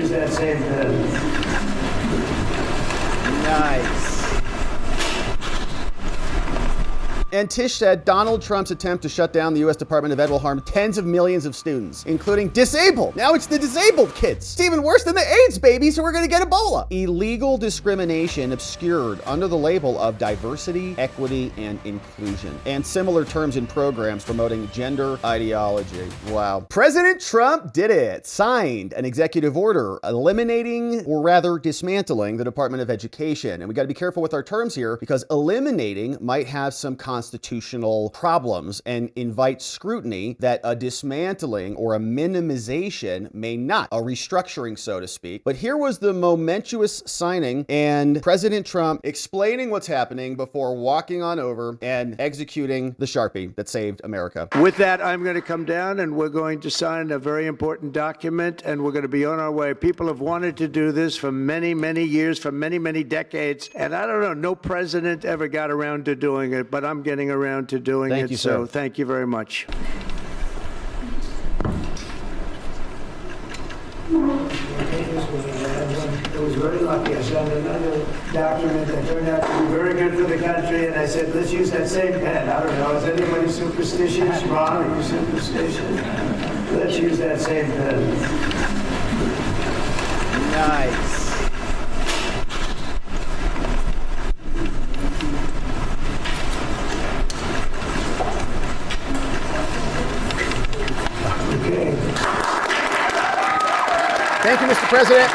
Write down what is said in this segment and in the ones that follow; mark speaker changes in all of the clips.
Speaker 1: use that same pen.
Speaker 2: Nice. And Tish said Donald Trump's attempt to shut down the U.S. Department of Ed will harm tens of millions of students, including disabled. Now it's the disabled kids. It's even worse than the AIDS babies who are going to get Ebola. Illegal discrimination obscured under the label of diversity, equity, and inclusion, and similar terms in programs promoting gender ideology. Wow. President Trump did it. Signed an executive order eliminating, or rather dismantling, the Department of Education. And we got to be careful with our terms here because eliminating might have some constitutional problems and invite scrutiny that a dismantling or a minimization may not, a restructuring, so to speak. But here was the momentous signing and President Trump explaining what's happening before walking on over and executing the Sharpie that saved America.
Speaker 1: With that, I'm going to come down and we're going to sign a very important document and we're going to be on our way. People have wanted to do this for many, many years, for many, many decades. And I don't know, no president ever got around to doing it, but I'm getting around to doing it. So thank you very much. I was very lucky. I signed another document that turned out to be very good for the country, and I said, let's use that same pen. I don't know, is anybody superstitious? Ron, are you superstitious? Let's use that same pen.
Speaker 2: Nice. Thank you, Mr. President.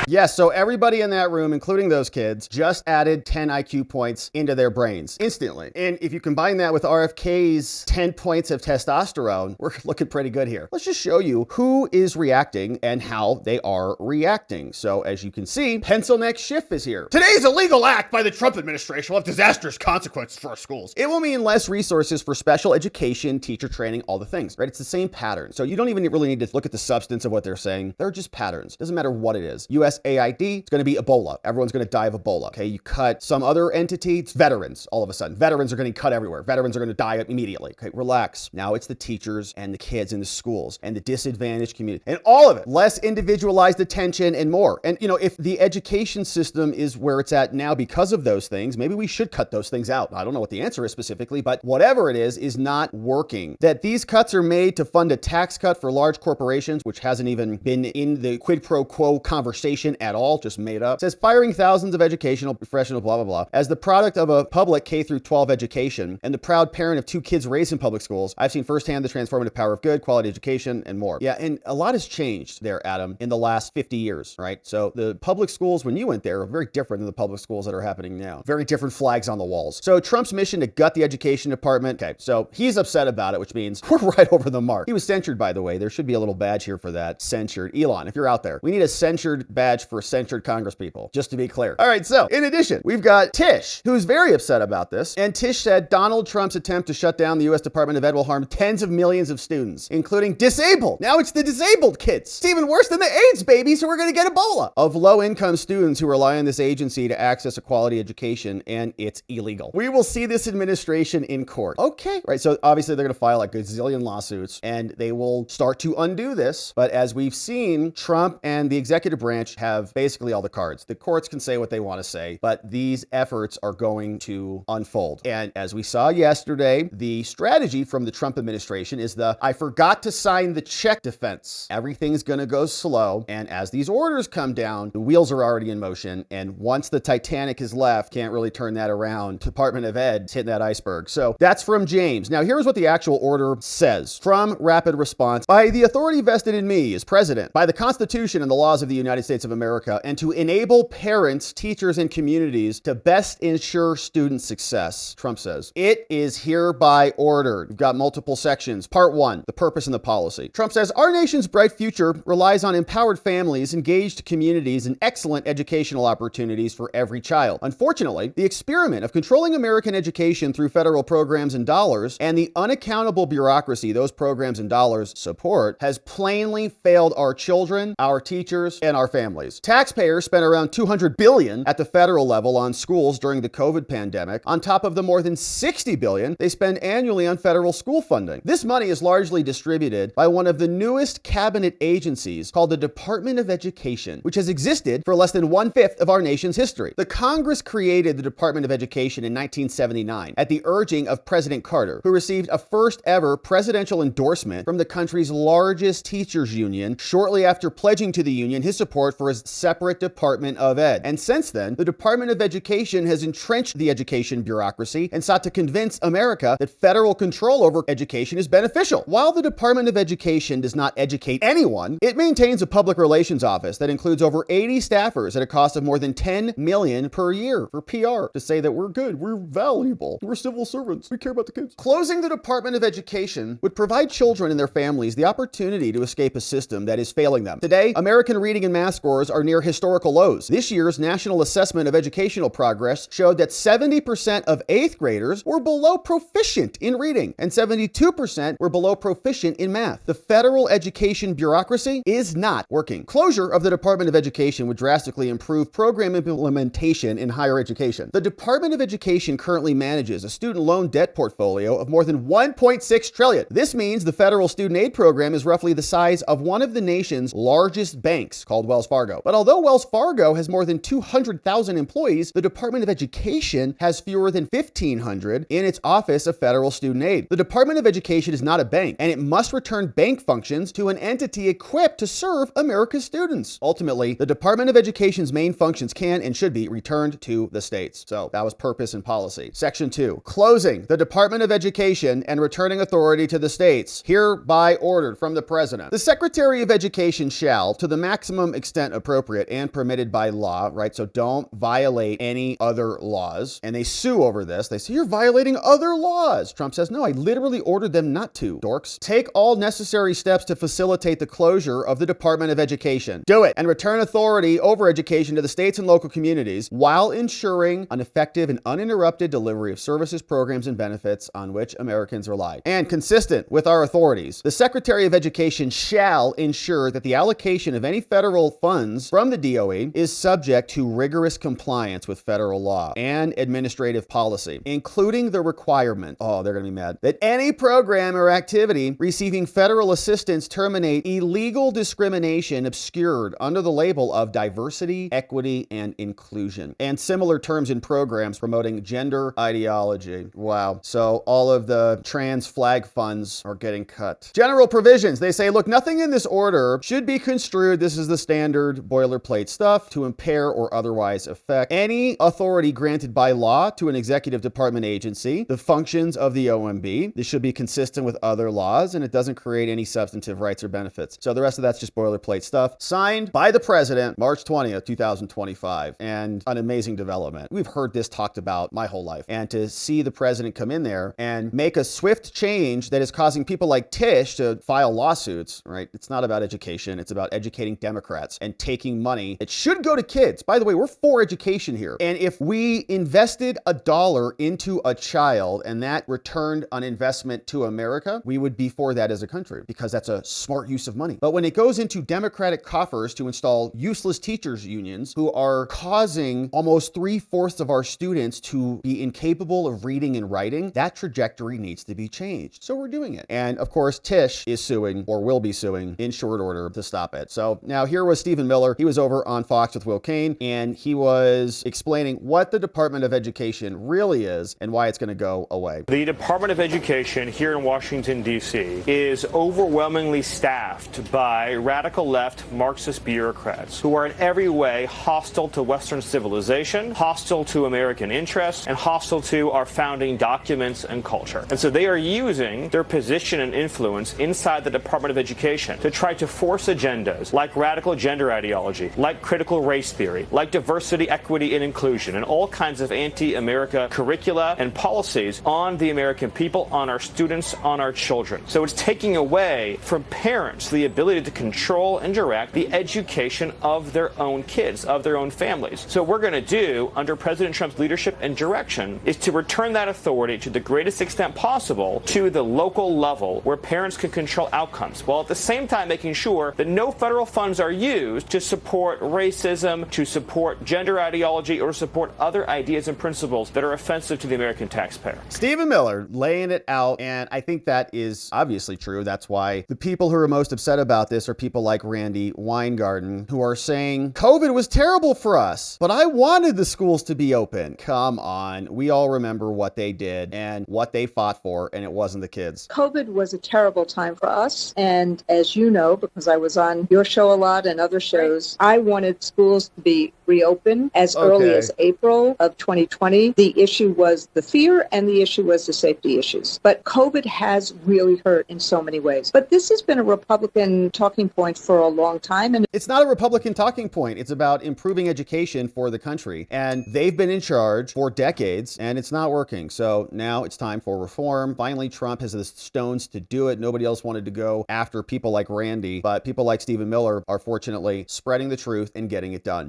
Speaker 2: Yes, so everybody in that room, including those kids, just added 10 IQ points into their brains instantly. And if you combine that with RFK's 10 points of testosterone, we're looking pretty good here. Let's just show you who is reacting and how they are reacting. So as you can see, Pencil Neck Schiff is here. Today's illegal act by the Trump administration will have disastrous consequences for our schools. It will mean less resources for special education, teacher training, all the things, right? It's the same pattern. So you don't even really need to look at the substance of what they're saying. They're just patterns. Doesn't matter what it is. USAID, it's going to be Ebola. Everyone's going to die of Ebola. Okay, you cut some other entity, it's veterans. All of a sudden, veterans are getting cut everywhere. Veterans are going to die immediately. Okay, relax. Now it's the teachers and the kids in the schools and the disadvantaged community and all of it. Less individualized attention and more. And you know, if the education system is where it's at now because of those things, maybe we should cut those things out. I don't know what the answer is specifically, but whatever it is not working. That these cuts are made to fund a tax cut for large corporations, which hasn't even been in the quid pro quo conversation at all, just made up. It says firing thousands of educational professionals, blah, blah, blah. As the product of a public K through 12 education and the proud parent of 2 kids raised in public schools, I've seen firsthand the transformative power of good, quality education, and more. Yeah, and a lot has changed there, Adam, in the last 50 years, right? So the public schools when you went there are very different than the public schools that are happening now. Very different flags on the walls. So Trump's mission to gut the education department, okay, so he's upset about it, which means we're right over the mark. He was censured, by the way. There should be a little badge here for that. Censured. Elon, if you're out there, we need a censured badge for censured Congress people, just to be clear. All right, so in addition, we've got Tish, who's very upset about this. And Tish said Donald Trump's attempt to shut down the U.S. Department of Ed will harm tens of millions of students, including disabled. Now it's the disabled kids. It's even worse than the AIDS babies who are going to get Ebola. Of low-income students who rely on this agency to access a quality education, and it's illegal. We will see this administration in court. Okay, right, so obviously they're going to file a gazillion lawsuits, and they will start to undo this. But as we've seen, Trump and the executive branch have basically all the cards. The courts can say what they want to say, but these efforts are going to unfold. And as we saw yesterday, the strategy from the Trump administration is the I forgot to sign the check defense. Everything's going to go slow. And as these orders come down, the wheels are already in motion. And once the Titanic is left, can't really turn that around. Department of Ed's hitting that iceberg. So that's from James. Now here's what the actual order says. From Rapid Response, by the authority vested in me as president, by the Constitution and the laws of the United States of America, and to enable parents, teachers, and communities to best ensure student success, Trump says, it is hereby ordered. We've got multiple sections. Part 1, the purpose and the policy. Trump says, our nation's bright future relies on empowered families, engaged communities, and excellent educational opportunities for every child. Unfortunately, the experiment of controlling American education through federal programs and dollars and the unaccountable bureaucracy those programs and dollars support has plainly failed our children, our teachers, and our families. families. Taxpayers spent around $200 billion at the federal level on schools during the COVID pandemic, on top of the more than $60 billion they spend annually on federal school funding. This money is largely distributed by one of the newest cabinet agencies called the Department of Education, which has existed for less than 1/5 of our nation's history. The Congress created the Department of Education in 1979 at the urging of President Carter, who received a first ever presidential endorsement from the country's largest teachers union shortly after pledging to the union his support for a separate Department of Ed. And since then, the Department of Education has entrenched the education bureaucracy and sought to convince America that federal control over education is beneficial. While the Department of Education does not educate anyone, it maintains a public relations office that includes over 80 staffers at a cost of more than $10 million per year for PR to say that we're good, we're valuable, we're civil servants, we care about the kids. Closing the Department of Education would provide children and their families the opportunity to escape a system that is failing them. Today, American reading and math scores are near historical lows. This year's National Assessment of Educational Progress showed that 70% of 8th graders were below proficient in reading and 72% were below proficient in math. The federal education bureaucracy is not working. Closure of the Department of Education would drastically improve program implementation in higher education. The Department of Education currently manages a student loan debt portfolio of more than $1.6 trillion. This means the federal student aid program is roughly the size of one of the nation's largest banks, called Wells Fargo. But although Wells Fargo has more than 200,000 employees, the Department of Education has fewer than 1,500 in its Office of Federal Student Aid. The Department of Education is not a bank, and it must return bank functions to an entity equipped to serve America's students. Ultimately, the Department of Education's main functions can and should be returned to the states. So that was purpose and policy. Section 2, closing the Department of Education and returning authority to the states, hereby ordered from the President. The Secretary of Education shall, to the maximum extent appropriate and permitted by law, right? So don't violate any other laws. And they sue over this. They say, you're violating other laws. Trump says, no, I literally ordered them not to, dorks. Take all necessary steps to facilitate the closure of the Department of Education. Do it and return authority over education to the states and local communities while ensuring an effective and uninterrupted delivery of services, programs, and benefits on which Americans rely. And consistent with our authorities, the Secretary of Education shall ensure that the allocation of any federal funds from the DOE is subject to rigorous compliance with federal law and administrative policy, including the requirement, oh, they're going to be mad, that any program or activity receiving federal assistance terminate illegal discrimination obscured under the label of diversity, equity, and inclusion, and similar terms in programs promoting gender ideology. Wow. So all of the trans flag funds are getting cut. General provisions. They say, look, nothing in this order should be construed, this is the standard boilerplate stuff, to impair or otherwise affect any authority granted by law to an executive department agency, the functions of the OMB. This should be consistent with other laws, and it doesn't create any substantive rights or benefits. So the rest of that's just boilerplate stuff. Signed by the President, March 20th, 2025. And an amazing development. We've heard this talked about my whole life. And to see the President come in there and make a swift change that is causing people like Tish to file lawsuits, right? It's not about education. It's about educating Democrats and taking money that should go to kids. By the way, we're for education here. And if we invested $1 into a child and that returned an investment to America, we would be for that as a country because that's a smart use of money. But when it goes into Democratic coffers to install useless teachers unions who are causing almost 3/4 of our students to be incapable of reading and writing, that trajectory needs to be changed. So we're doing it. And of course, Tish is suing or will be suing in short order to stop it. So now here was Stephen Miller. He was over on Fox with Will Cain, and he was explaining what the Department of Education really is and why it's going to go away.
Speaker 3: The Department of Education here in Washington, D.C. is overwhelmingly staffed by radical left Marxist bureaucrats who are in every way hostile to Western civilization, hostile to American interests, and hostile to our founding documents and culture. And so they are using their position and influence inside the Department of Education to try to force agendas like radical gender ideology, like critical race theory, like diversity, equity, and inclusion, and all kinds of anti-America curricula and policies on the American people, on our students, on our children. So it's taking away from parents the ability to control and direct the education of their own kids, of their own families. So what we're going to do under President Trump's leadership and direction is to return that authority to the greatest extent possible to the local level where parents can control outcomes, while at the same time making sure that no federal funds are used to support racism, to support gender ideology, or support other ideas and principles that are offensive to the American taxpayer.
Speaker 2: Stephen Miller laying it out, and I think that is obviously true. That's why the people who are most upset about this are people like Randy Weingarten, who are saying COVID was terrible for us, but I wanted the schools to be open. Come on. We all remember what they did and what they fought for, and it wasn't the kids.
Speaker 4: COVID was a terrible time for us. And as you know, because I was on your show a lot and other shows, I wanted schools to be reopened as early as April of 2020. The issue was the fear and the issue was the safety issues. But COVID has really hurt in so many ways. But this has been a Republican talking point for a long time. And
Speaker 2: it's not a Republican talking point. It's about improving education for the country. And they've been in charge for decades and it's not working. So now it's time for reform. Finally, Trump has the stones to do it. Nobody else wanted to go after people like Randy, but people like Stephen Miller are fortunately spreading the truth and getting it done.